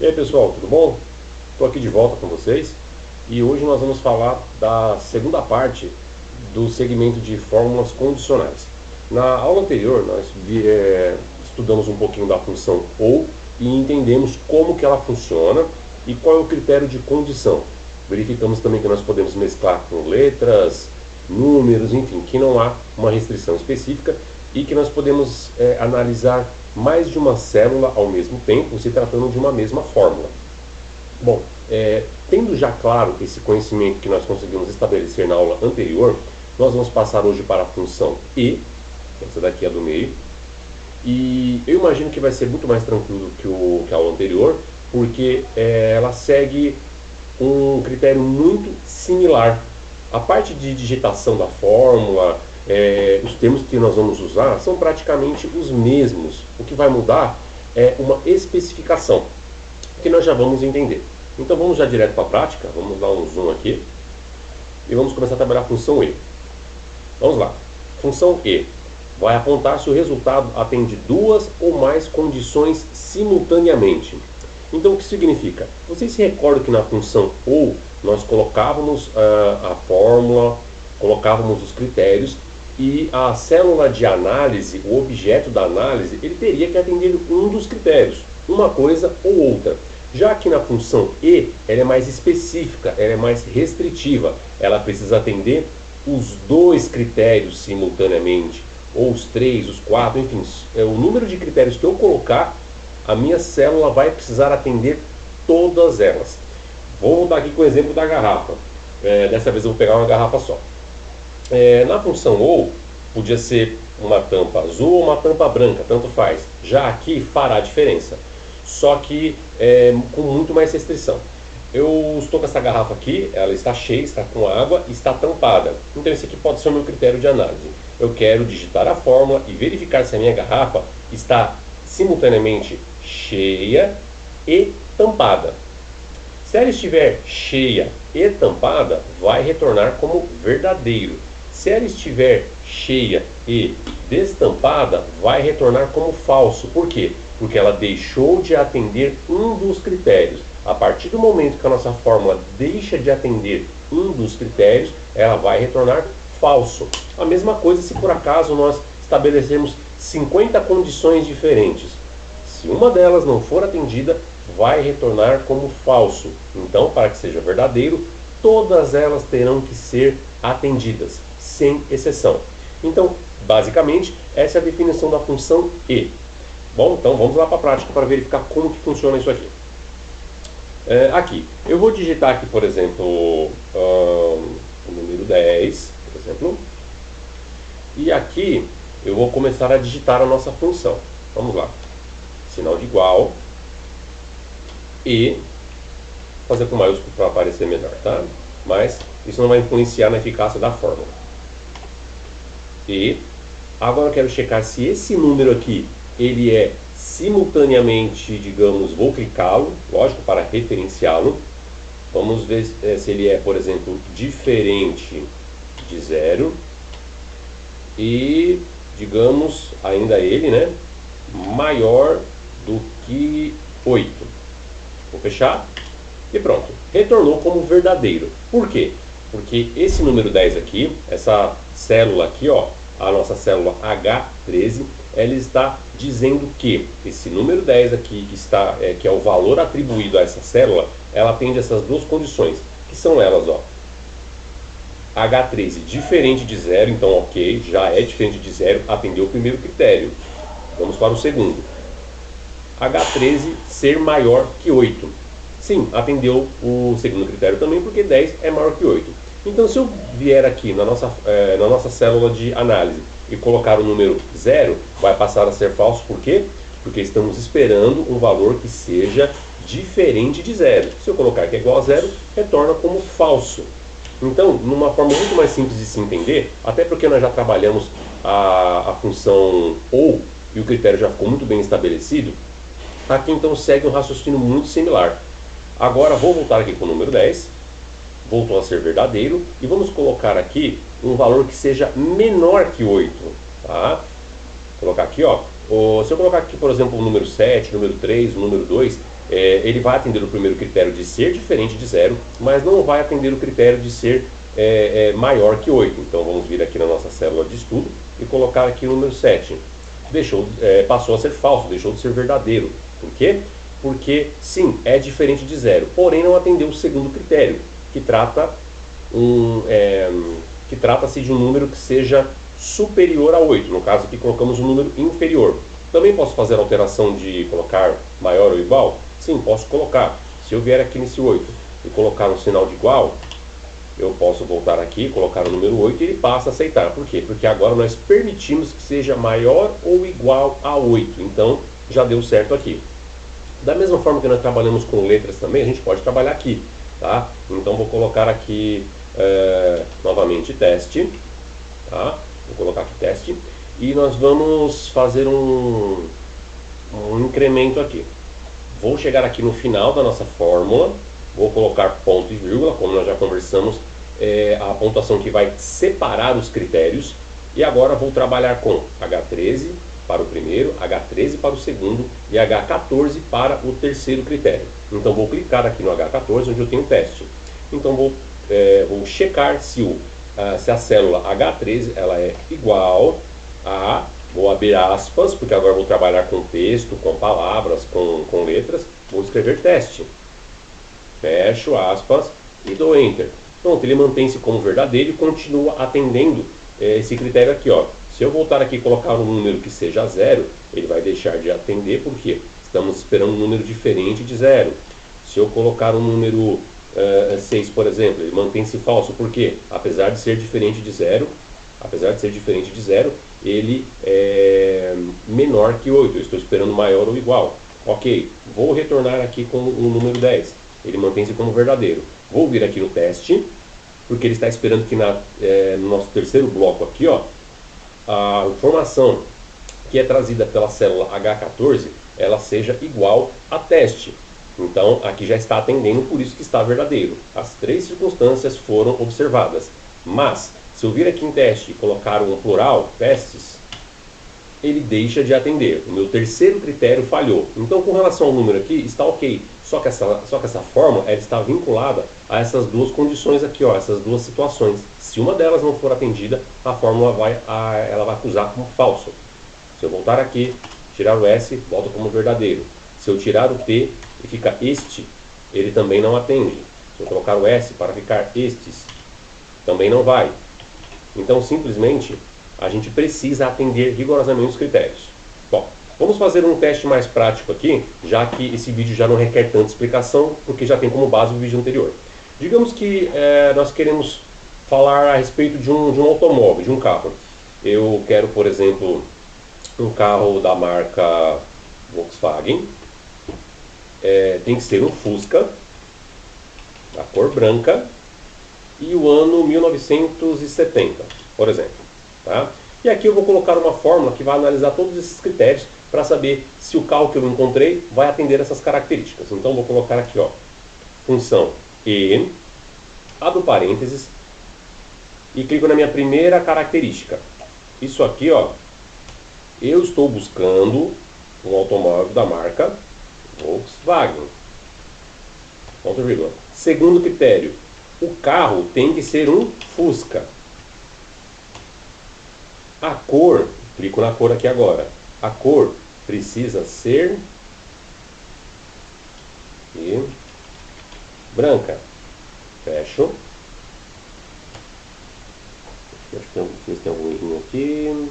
E aí pessoal, tudo bom? Estou aqui de volta com vocês e hoje nós vamos falar da segunda parte do segmento de fórmulas condicionais. Na aula anterior nós estudamos um pouquinho da função OU e entendemos como que ela funciona e qual é o critério de condição. Verificamos também que nós podemos mesclar com letras, números, enfim, que não há uma restrição específica e que nós podemos analisar mais de uma célula ao mesmo tempo, se tratando de uma mesma fórmula. Bom, tendo já claro esse conhecimento que nós conseguimos estabelecer na aula anterior, nós vamos passar hoje para a função E, essa daqui é do meio, e eu imagino que vai ser muito mais tranquilo que a aula anterior, porque ela segue um critério muito similar. A parte de digitação da fórmula, os termos que nós vamos usar são praticamente os mesmos. O que vai mudar é uma especificação, que nós já vamos entender. Então vamos já direto para a prática, vamos dar um zoom aqui e vamos começar a trabalhar a função E. Vamos lá. Função E vai apontar se o resultado atende duas ou mais condições simultaneamente. Então o que significa? Vocês se recordam que na função OU nós colocávamos a fórmula, colocávamos os critérios e a célula de análise, o objeto da análise, ele teria que atender um dos critérios, uma coisa ou outra. Já que na função E, ela é mais específica, ela é mais restritiva, ela precisa atender os dois critérios simultaneamente, ou os três, os quatro, enfim, o número de critérios que eu colocar, a minha célula vai precisar atender todas elas. Vou voltar aqui com o exemplo da garrafa. Dessa vez eu vou pegar uma garrafa só. Na função OU, podia ser uma tampa azul ou uma tampa branca, tanto faz. Já aqui fará diferença, só que com muito mais restrição. Eu estou com essa garrafa aqui, ela está cheia, está com água, está tampada. Então esse aqui pode ser o meu critério de análise. Eu quero digitar a fórmula e verificar se a minha garrafa está simultaneamente cheia e tampada. Se ela estiver cheia e tampada, vai retornar como verdadeiro. Se ela estiver cheia e destampada, vai retornar como falso. Por quê? Porque ela deixou de atender um dos critérios. A partir do momento que a nossa fórmula deixa de atender um dos critérios, ela vai retornar falso. A mesma coisa se por acaso nós estabelecemos 50 condições diferentes. Se uma delas não for atendida, vai retornar como falso. Então, para que seja verdadeiro, todas elas terão que ser atendidas, sem exceção. Então, basicamente, essa é a definição da função E. Bom, então vamos lá para a prática para verificar como que funciona isso aqui. Aqui, eu vou digitar aqui, por exemplo, o número 10, por exemplo. E aqui eu vou começar a digitar a nossa função. Vamos lá. Sinal de igual. E fazer com maiúsculo para aparecer melhor, tá? Mas isso não vai influenciar na eficácia da fórmula. E agora eu quero checar se esse número aqui ele é simultaneamente, digamos, vou clicá-lo, lógico, para referenciá-lo. Vamos ver se ele é, por exemplo, diferente de 0 e, digamos, ainda ele, né, maior do que 8. Vou fechar e pronto. Retornou como verdadeiro. Por quê? Porque esse número 10 aqui, essa célula aqui, ó, a nossa célula H13, ela está dizendo que esse número 10 aqui, que é o valor atribuído a essa célula, ela atende essas duas condições, que são elas, ó. H13 diferente de 0, então ok, já é diferente de 0, atendeu o primeiro critério. Vamos para o segundo. H13 ser maior que 8. Sim, atendeu o segundo critério também, porque 10 é maior que 8. Então, se eu vier aqui na nossa célula de análise e colocar o número 0, vai passar a ser falso. Por quê? Porque estamos esperando um valor que seja diferente de 0. Se eu colocar que é igual a 0, retorna como falso. Então, numa forma muito mais simples de se entender, até porque nós já trabalhamos a função OU e o critério já ficou muito bem estabelecido, aqui então segue um raciocínio muito similar. Agora vou voltar aqui com o número 10, voltou a ser verdadeiro, e vamos colocar aqui um valor que seja menor que 8. Tá? Vou colocar aqui, ó, se eu colocar aqui, por exemplo, o número 7, o número 3, o número 2, ele vai atender o primeiro critério de ser diferente de 0, mas não vai atender o critério de ser maior que 8. Então vamos vir aqui na nossa célula de estudo e colocar aqui o número 7. Passou a ser falso, deixou de ser verdadeiro. Por quê? Porque, sim, é diferente de 0, porém não atendeu o segundo critério, que trata-se de um número que seja superior a 8, no caso aqui colocamos um número inferior. Também posso fazer a alteração de colocar maior ou igual? Sim, posso colocar. Se eu vier aqui nesse 8 e colocar um sinal de igual, eu posso voltar aqui, colocar o número 8 e ele passa a aceitar. Por quê? Porque agora nós permitimos que seja maior ou igual a 8. Então, já deu certo aqui. Da mesma forma que nós trabalhamos com letras também, a gente pode trabalhar aqui. Tá? Então, vou colocar aqui novamente teste. Tá? Vou colocar aqui teste. E nós vamos fazer um incremento aqui. Vou chegar aqui no final da nossa fórmula. Vou colocar ponto e vírgula, como nós já conversamos, a pontuação que vai separar os critérios. E agora vou trabalhar com H13 para o primeiro, H13 para o segundo e H14 para o terceiro critério. Então vou clicar aqui no H14, onde eu tenho teste. Então vou checar se a célula H13 ela é igual a, vou abrir aspas, porque agora vou trabalhar com texto, com palavras, com letras, vou escrever teste. Fecho aspas e dou Enter. Pronto, ele mantém-se como verdadeiro e continua atendendo esse critério aqui, ó. Se eu voltar aqui e colocar um número que seja 0, ele vai deixar de atender, porque estamos esperando um número diferente de 0. Se eu colocar um número 6, por exemplo, ele mantém-se falso, porque apesar de ser diferente de 0, ele é menor que 8. Eu estou esperando maior ou igual. Ok, vou retornar aqui com o número 10. Ele mantém-se como verdadeiro. Vou vir aqui no teste, porque ele está esperando que no nosso terceiro bloco aqui, ó, a informação que é trazida pela célula H14, ela seja igual a teste. Então, aqui já está atendendo, por isso que está verdadeiro. As três circunstâncias foram observadas. Mas, se eu vir aqui em teste e colocar um plural, testes, ele deixa de atender. O meu terceiro critério falhou. Então, com relação ao número aqui, está ok. Só que essa fórmula ela está vinculada a essas duas condições aqui, ó, essas duas situações. Se uma delas não for atendida, a fórmula vai acusar como falso. Se eu voltar aqui, tirar o S, volta como verdadeiro. Se eu tirar o T e fica este, ele também não atende. Se eu colocar o S para ficar estes, também não vai. Então, simplesmente, a gente precisa atender rigorosamente os critérios. Bom, vamos fazer um teste mais prático aqui, já que esse vídeo já não requer tanta explicação, porque já tem como base o vídeo anterior. Digamos que nós queremos falar a respeito de um automóvel, de um carro. Eu quero, por exemplo, um carro da marca Volkswagen. Tem que ser um Fusca, da cor branca, e o ano 1970, por exemplo. Tá? E aqui eu vou colocar uma fórmula que vai analisar todos esses critérios para saber se o carro que eu encontrei vai atender essas características. Então vou colocar aqui, ó, função e, abro parênteses e clico na minha primeira característica. Isso aqui, ó, eu estou buscando um automóvel da marca Volkswagen. Ponto vírgula. Segundo critério, o carro tem que ser um Fusca. A cor, clico na cor aqui agora. A cor precisa ser branca. Fecho. Acho que tem algum errinho aqui.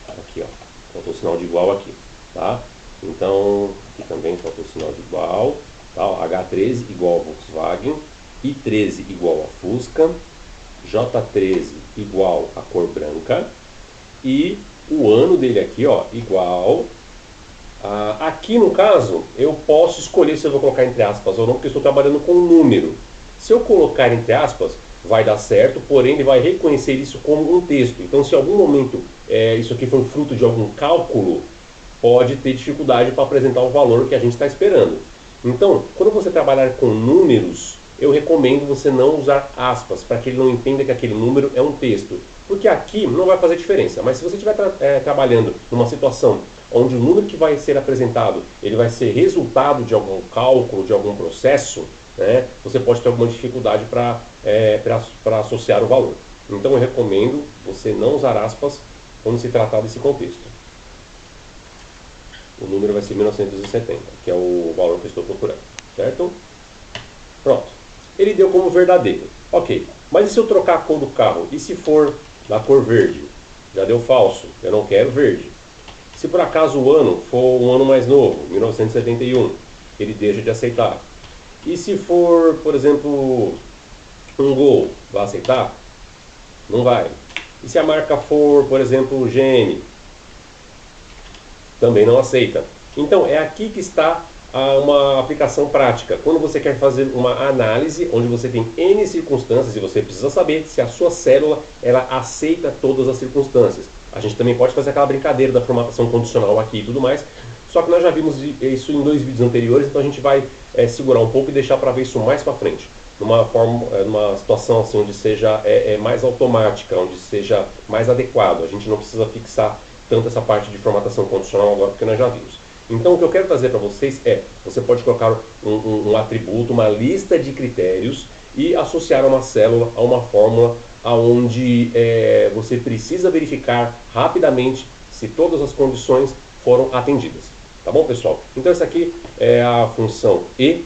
Aqui, ó. Faltou o sinal de igual aqui, tá? Então, aqui também faltou o sinal de igual. Tá? H13 igual a Volkswagen. I13 igual a Fusca. J13 igual a cor branca. E o ano dele aqui, ó, igual aqui no caso eu posso escolher se eu vou colocar entre aspas ou não, porque eu estou trabalhando com um número. Se eu colocar entre aspas vai dar certo, porém ele vai reconhecer isso como um texto. Então, se em algum momento isso aqui for fruto de algum cálculo, pode ter dificuldade para apresentar o valor que a gente está esperando. Então, quando você trabalhar com números, eu recomendo você não usar aspas, para que ele não entenda que aquele número é um texto. Porque aqui não vai fazer diferença, mas se você estiver trabalhando numa situação onde o número que vai ser apresentado, ele vai ser resultado de algum cálculo, de algum processo, né, você pode ter alguma dificuldade para associar o valor. Então eu recomendo você não usar aspas quando se tratar desse contexto. O número vai ser 1970, que é o valor que eu estou procurando, certo? Pronto. Ele deu como verdadeiro. Ok. Mas e se eu trocar a cor do carro? E se for na cor verde? Já deu falso. Eu não quero verde. Se por acaso o ano for um ano mais novo, 1971, ele deixa de aceitar. E se for, por exemplo, um Gol, vai aceitar? Não vai. E se a marca for, por exemplo, GM? Também não aceita. Então, é aqui que está uma aplicação prática. Quando você quer fazer uma análise, onde você tem N circunstâncias e você precisa saber se a sua célula ela aceita todas as circunstâncias. A gente também pode fazer aquela brincadeira da formatação condicional aqui e tudo mais, só que nós já vimos isso em 2 vídeos anteriores, então a gente vai segurar um pouco e deixar para ver isso mais para frente. Numa situação assim, onde seja mais automática, onde seja mais adequado. A gente não precisa fixar tanto essa parte de formatação condicional agora, porque nós já vimos. Então, o que eu quero trazer para vocês você pode colocar um atributo, uma lista de critérios e associar uma célula a uma fórmula onde você precisa verificar rapidamente se todas as condições foram atendidas. Tá bom, pessoal? Então, essa aqui é a função E,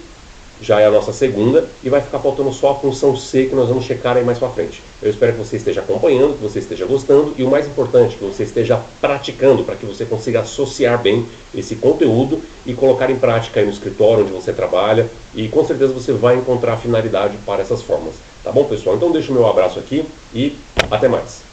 já é a nossa segunda, e vai ficar faltando só a função C, que nós vamos checar aí mais para frente. Eu espero que você esteja acompanhando, que você esteja gostando, e o mais importante, que você esteja praticando, para que você consiga associar bem esse conteúdo e colocar em prática aí no escritório onde você trabalha, e com certeza você vai encontrar finalidade para essas formas. Tá bom, pessoal? Então deixo o meu abraço aqui e até mais.